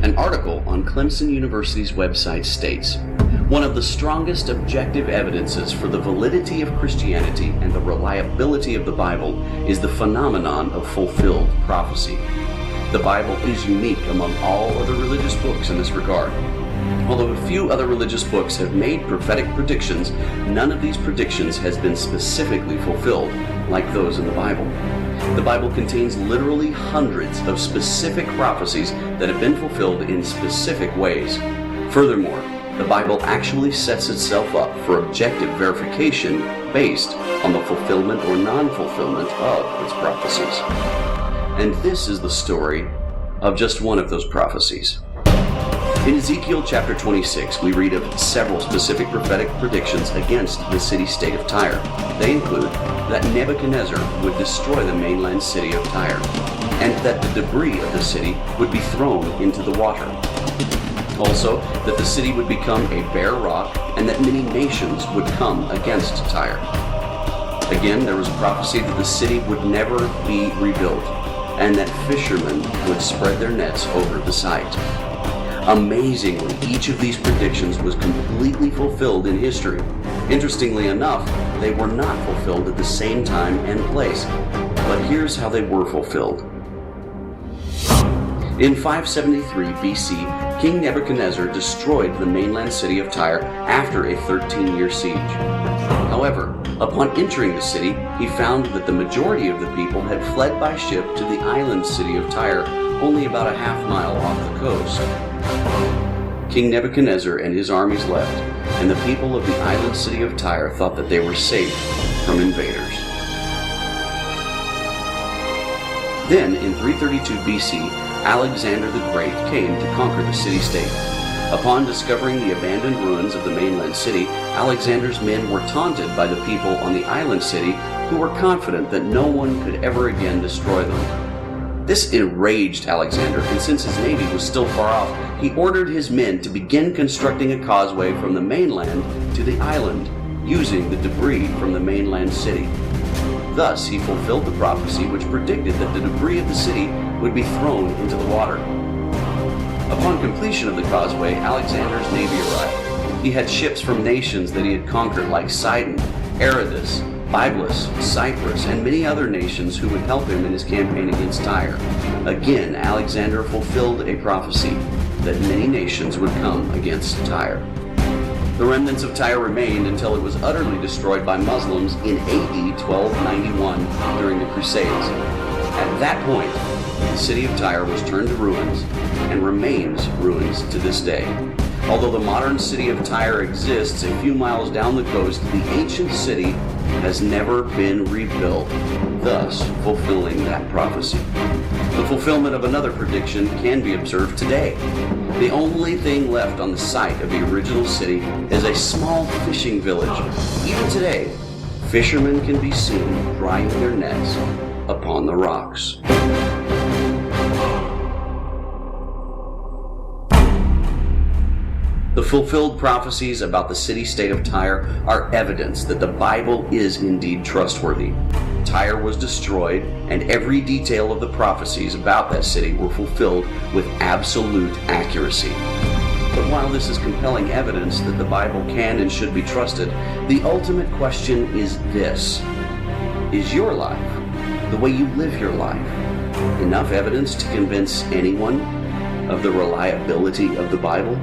An article on Clemson University's website states, "One of the strongest objective evidences for the validity of Christianity and the reliability of the Bible is the phenomenon of fulfilled prophecy. The Bible is unique among all other religious books in this regard. Although a few other religious books have made prophetic predictions, none of these predictions has been specifically fulfilled like those in the Bible. The Bible contains literally hundreds of specific prophecies that have been fulfilled in specific ways. Furthermore, the Bible actually sets itself up for objective verification based on the fulfillment or non-fulfillment of its prophecies." And this is the story of just one of those prophecies. In Ezekiel chapter 26, we read of several specific prophetic predictions against the city-state of Tyre. They include that Nebuchadnezzar would destroy the mainland city of Tyre, and that the debris of the city would be thrown into the water. Also, that the city would become a bare rock, and that many nations would come against Tyre. Again, there was a prophecy that the city would never be rebuilt, and that fishermen would spread their nets over the site. Amazingly, each of these predictions was completely fulfilled in history. Interestingly enough, they were not fulfilled at the same time and place. But here's how they were fulfilled. In 573 BC, King Nebuchadnezzar destroyed the mainland city of Tyre after a 13-year siege. However, upon entering the city, he found that the majority of the people had fled by ship to the island city of Tyre, only about a half-mile off the coast. King Nebuchadnezzar and his armies left, and the people of the island city of Tyre thought that they were safe from invaders. Then, in 332 BC, Alexander the Great came to conquer the city-state. Upon discovering the abandoned ruins of the mainland city, Alexander's men were taunted by the people on the island city, who were confident that no one could ever again destroy them. This enraged Alexander, and since his navy was still far off, he ordered his men to begin constructing a causeway from the mainland to the island, using the debris from the mainland city. Thus, he fulfilled the prophecy which predicted that the debris of the city would be thrown into the water. Upon completion of the causeway, Alexander's navy arrived. He had ships from nations that he had conquered, like Sidon, Aradus, Byblos, Cyprus, and many other nations who would help him in his campaign against Tyre. Again, Alexander fulfilled a prophecy that many nations would come against Tyre. The remnants of Tyre remained until it was utterly destroyed by Muslims in AD 1291 during the Crusades. At that point, the city of Tyre was turned to ruins and remains ruins to this day. Although the modern city of Tyre exists a few miles down the coast, the ancient city has never been rebuilt, thus fulfilling that prophecy. The fulfillment of another prediction can be observed today. The only thing left on the site of the original city is a small fishing village. Even today, fishermen can be seen drying their nets upon the rocks. The fulfilled prophecies about the city-state of Tyre are evidence that the Bible is indeed trustworthy. Tyre was destroyed, and every detail of the prophecies about that city were fulfilled with absolute accuracy. But while this is compelling evidence that the Bible can and should be trusted, the ultimate question is this: is your life, the way you live your life, enough evidence to convince anyone of the reliability of the Bible?